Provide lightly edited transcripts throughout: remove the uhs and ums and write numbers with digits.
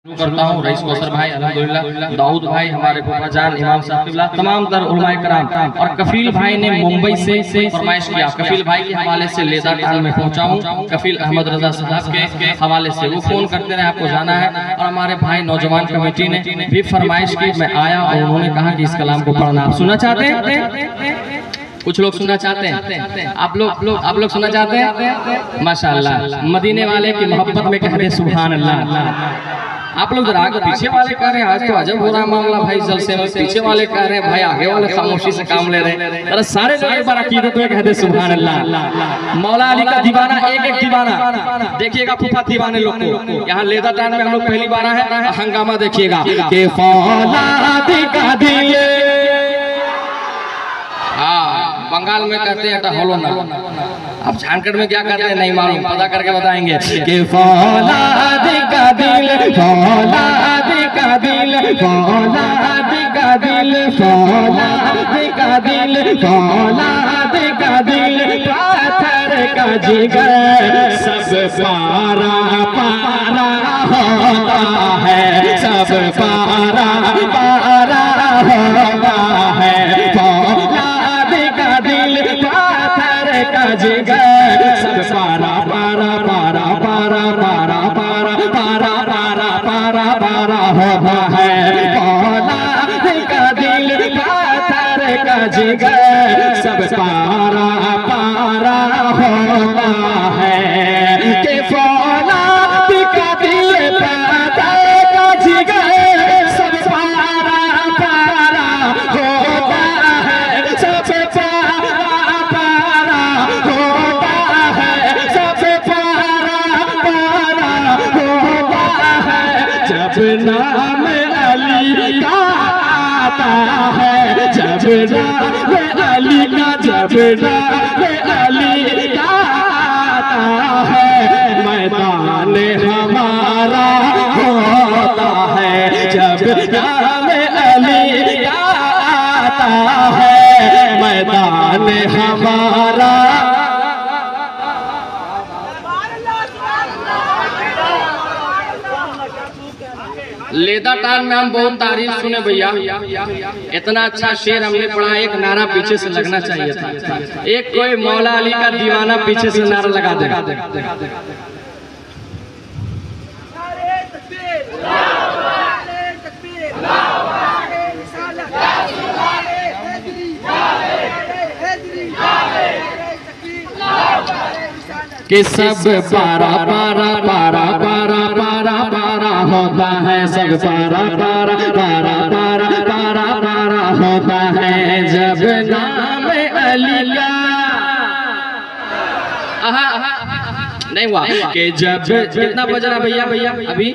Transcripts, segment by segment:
करता हूँ रईस कौसर भाई अल्हम्दुलिल्लाह, दाऊद भाई हमारे फूफा जान, इमाम साहब, तमाम तर उलमाए कराम और कफील भाई ने मुंबई से फरमाइश किया। कफील भाई के हवाले से लेदा टाल में पहुंचा हूँ, कफील अहमद रजा साहब के हवाले से वो फोन करते रहे आपको जाना है। और हमारे भाई नौजवान कमेटी ने भी फरमाइश की, मैं आया और उन्होंने कहा कि इस कलाम को पढ़ना। आप सुनना चाहते हैं? कुछ लोग सुनना चाहते हैं, आप लोग सुनना चाहते हैं? माशाअल्लाह, मदीने वाले की मोहब्बत में कहते सुभान अल्लाह। आप लोग जरा आगे पीछे वाले कह रहे हैं, आज तो अजब हो रहा मामला भाई, जलसे में पीछे वाले कह रहे हैं भाई, आगे वाले खामोशी से काम ले रहे हैं। अरे सारे लोग एक बार अकीदत में कहते सुभान अल्लाह। मौला अली का दीवाना, एक दीवाना देखिएगा, फूफा दीवाने लोग को यहाँ लेदा टान में हम लोग पहली बार है, हंगामा देखिएगा के फौलाद का दिल। हाँ, बंगाल में कहते हैं होलो ना, अब झारखंड में क्या कहते हैं नहीं मालूम, पता करके बताएंगे कि फौलाद का दिल, फौलाद का दिल, फौलाद का दिल, फौलाद का दिल, फौलाद का दिल, पत्थर का जिगर सब पारा पारा होता है, सब पारा पारा होता है। का जिगर सब पारा पारा पारा पारा पारा पारा पारा पारा पारा पारा होता है। फौलाद का दिल, पत्थर का जिगर सब पारा पारा होता है। के फौलाद का दिल, पत्थर का जिगर सब पारा पारा होता है, सब जब नाम अली का आता है, जब नाम अली का, जब नाम अली का आता है, मैदान हमारा होता है। जब नाम अली का आता है, मैदान हमारा। लेदा टाल में हम बहुत तारीफ सुने भैया, इतना अच्छा शेर हमने पढ़ा, एक नारा पीछे से लगना चाहिए था, एक कोई मौला अली का दीवाना पीछे से नारा लगा देगा। कि सब पारा पारा पारा पारा पारा पारा होता है, सब पारा पारा पारा पारा पारा पारा होता है। जब नाम अली का नहीं हुआ कि जब कितना बज रहा भैया अभी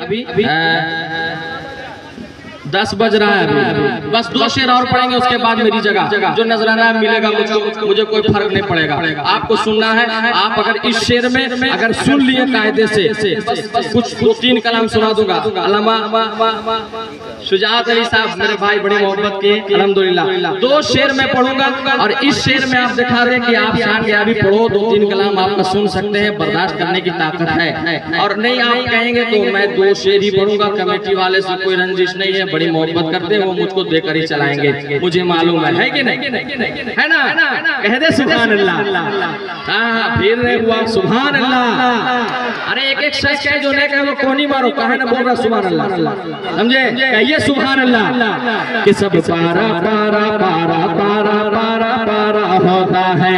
10 बज रहा है अभी, बस 2 शेर और पढ़ेंगे, उसके बाद मेरी जगह जो नजराना मिलेगा मुझे कोई फर्क नहीं पड़ेगा। आपको सुनना है, आप अगर इस शेर में अगर सुन लिए कायदे से कुछ 3 कलाम सुना दूंगा। अल्लामा शुजात अली साहब मेरे भाई बड़ी मोहब्बत के, अल्हम्दुलिल्लाह 2 शेर में पढ़ूंगा और इस शेर में आप दिखा दें कि आप शान पढ़ो, 2-3 कलाम आपका सुन सकते हैं, बर्दाश्त करने की ताकत है। और नहीं आप कहेंगे तो मैं 2 शेर ही पढ़ूंगा, कमेटी वाले से कोई रंजिश नहीं है, बड़ी मोहब्बत करते हैं, वो मुझको देकर ही चलाएंगे, मुझे मालूम है कि नहीं, है ना? कह दे सुभान अल्लाह। हाँ, फिर नहीं हुआ सुभान अल्लाह। अरे एक शख्स है जो नहीं कहे वो कोनी मारो, कहे ना बोल रहा सुभान अल्लाह, समझे? कहिए सुभान अल्लाह। कि सब पारा पारा पारा पारा पारा पारा होता है।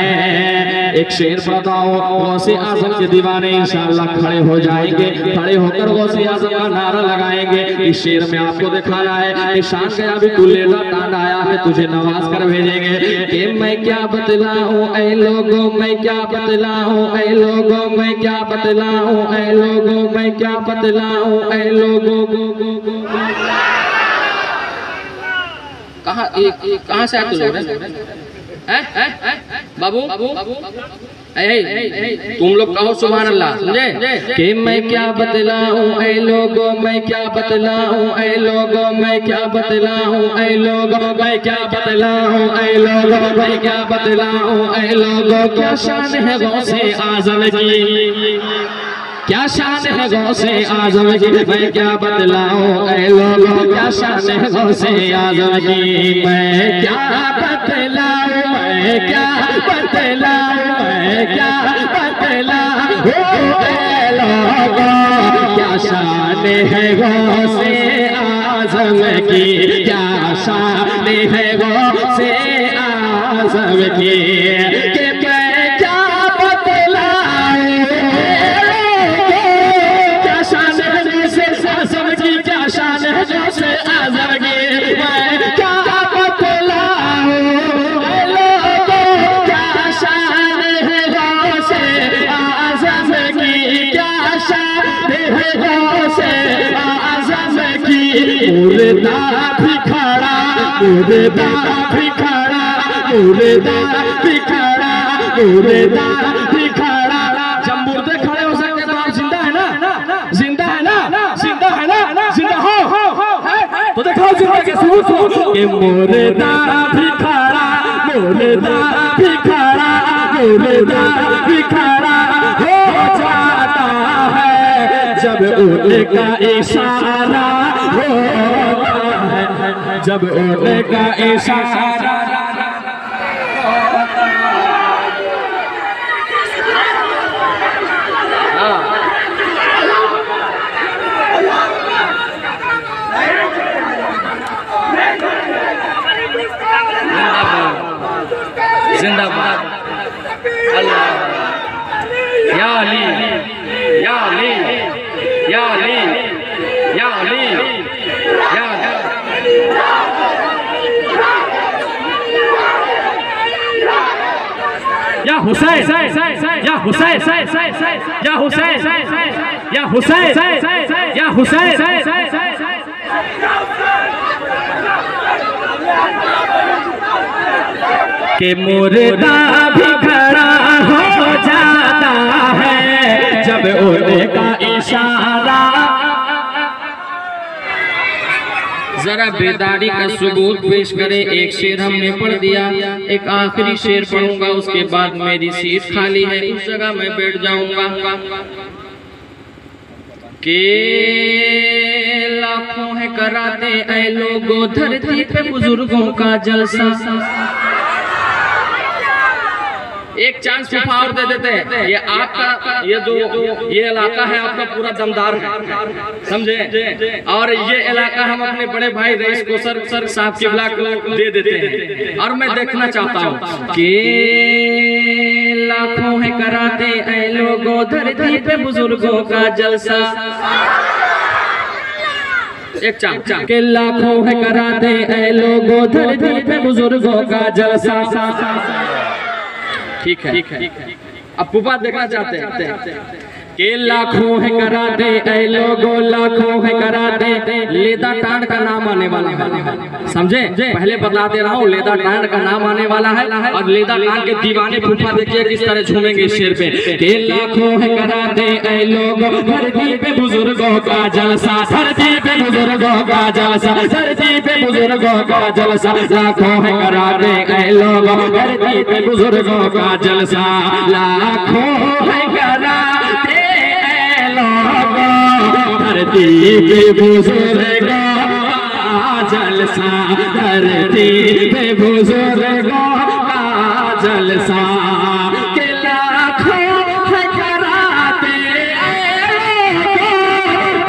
एक शेर बताओ, गौसे आजम के दीवाने इंशाअल्लाह खड़े हो जाएंगे, खड़े होकर गौसे आजम का नारा लगाएंगे। इस शेर में आपको दिखाया है शान गया भी तू लेदा टान आया है, तुझे नवाज कर भेजेंगे। कि मैं क्या बतलाऊं ऐ लोगों, मैं क्या बतलाऊं ऐ लोगों, मैं क्या बतलाऊं ऐ लोगों, मैं क्या बतलाऊं ऐ लोगों। कहाँ से आते लोग हैं बाबू? तुम लोग कहो सुभान अल्लाह, समझे? कि मैं क्या बतलाऊं ऐ लोगों, मैं क्या बतलाऊं ऐ लोगों, मैं क्या बतलाऊं ऐ लोगों, मैं क्या बतलाऊं ऐ लोगों, मैं क्या बतलाऊं ऐ लोगों। क्या शान है गौसे आज़म की, क्या शान है गौसे आजम की, मैं क्या बतलाऊं ऐ लोगों, क्या शान है गौसे आजम की, मैं क्या बतलाऊं, मैं क्या बतलाऊं, मैं क्या बतलाऊं ऐ लोगों, क्या शान है गौसे आजम की, क्या शान है गौसे आजम की, कि मैं क्या बतलाऊं, क्या शान है गौसे आजम की, क्या शान है गौसे आजम की, मैं क्या बतलाऊं लोगों, क्या शान है गौसे आजम की, क्या शान है गौसे आजम की, मुर्दा भी खड़ा, मुर्दा भी खड़ा, मुर्दा भी खड़ा, मुर्दा भी खड़ा। जब मुर्दे खड़े हो सकते तो आप जिंदा है ना, जिंदा है ना, जिंदा है ना, जिंदा हो तो दिखाओ जिंदा के सबूत कि मुर्दा भी खड़ा, मुर्दा भी खड़ा, मुर्दा भी खड़ा हो जाता है जब उनका इशारा होता है, जब उनका इशारा जिंदाबाद अल्लाह या अली या अली या अली या अली या हुसैन या हुसैन या हुसैन या हुसैन या हुसैन कि मुर्दा भी खड़ा हो जाता है जब उनका इशारा। जरा बेदारी का सबूत पेश करें। एक शेर हमने पढ़ दिया, एक आखिरी शेर पढ़ूंगा, उसके बाद मेरी सीट खाली है, उस जगह मैं बैठ जाऊंगा। के लाखों है कराते ऐ लोगों धरती पे बुजुर्गों का जलसा। एक चांस फूफा और दे देते हैं। ये आपका ये इलाका है आपका पूरा दमदार है, समझे? और ये इलाका हम अपने बड़े भाई रईस को सर साहब किबला को दे देते हैं। और मैं देखना चाहता हूँ कि लाखों है कराते ऐ लोगों धरती पे बुजुर्गों का जलसा। एक चांस के लाखों है कराते ऐ लोगों धरती पे बुजुर्गों का जलसा। ठीक है। अब पुपा देखना चाहते हैं कि लाखों है कराते ऐ लोगों, लाखों है कराते। लेदा टांड का नाम आने वाला है, समझे? पहले बता दे रहा हूँ, लेदा टांड का नाम आने वाला है। और लेदा टांड के दीवाने फूफा देखिए किस तरह झूमेंगे इस शेर पे कि लाखों है कराते ऐ लोगों धरती पे बुजुर्गों का जलसा, धरती पे बुजुर्गों का जलसा, धरती पे बुजुर्गों का जलसा। लाखों है कराते ऐ लोगों धरती पे बुजुर्गों का जलसा, लाखों है कराते धरती पे बुजुर्गों का जलसा, धरती पे बुजुर्गों का जलसा। के लाखों है कराते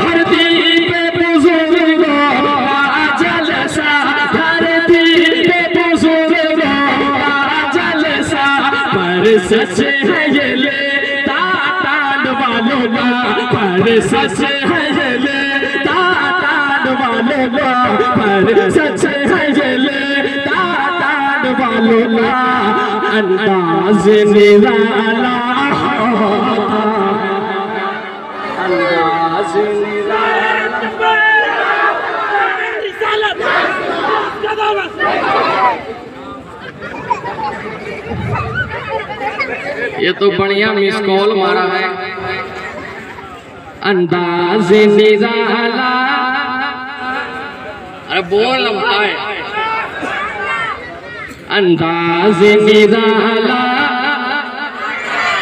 धरती पे बुजुर्गों का जलसा, धरती पे बुजुर्गों का जलसा। पर सच है ये लेता टांड वालों का, पर सच है ये लेता टांड वालों का, पर सच है ये लेता टांड वालों का। अंदाज निराला होता है, अंदाज ये तो बढ़िया मिस कॉल मारा है। अंदाज निराला, अरे बोल भाई। अंदाज निराला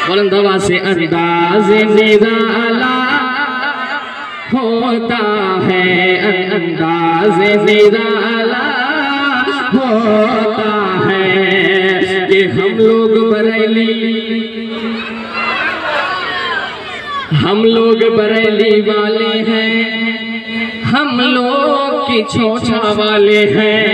बुलंद आवाज से, अंदाज निराला होता है, अंदाज़ निराला होता है कि हम लोग बरेली वाले हैं, हम लोग की छोछा वाले हैं।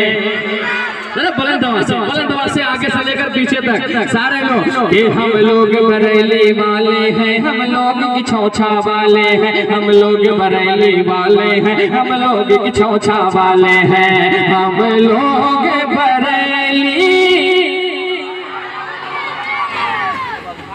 बुलंद आवाज़ से आगे से लेकर पीछे तक सारे लोग कि हम लोग बरेली वाले हैं, हम लोग की छोछा वाले हैं, हम लोग बरेली वाले हैं, हम लोग की छोछा वाले हैं, हम लोग बरेली,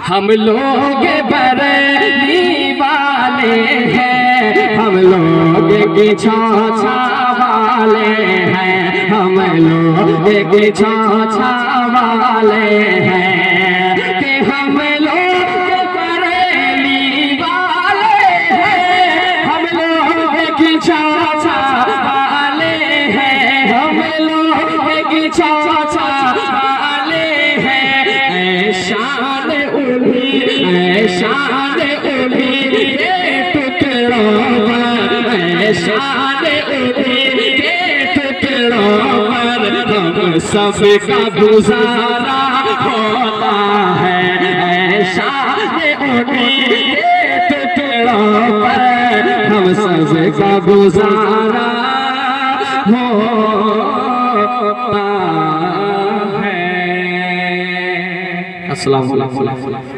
हम लोग बरेली वाले हैं, हम लोग की छोछा वाले हैं, हम लोग की छोछा वाले हैं, कि हम लोग बरेली वाले हैं, हम लोग की छोछा वाले हैं, हम लोग की छोछा वाले हैं। शान उन्हीं, शान उन्हीं के टुकड़ों पर, शान उन्हीं के टुकड़ों पर हम सबका गुजारा होता है। शान उन्हीं के टुकड़ों पर हम सबका गुजारा होता है। अस्सलाम वालेकुम।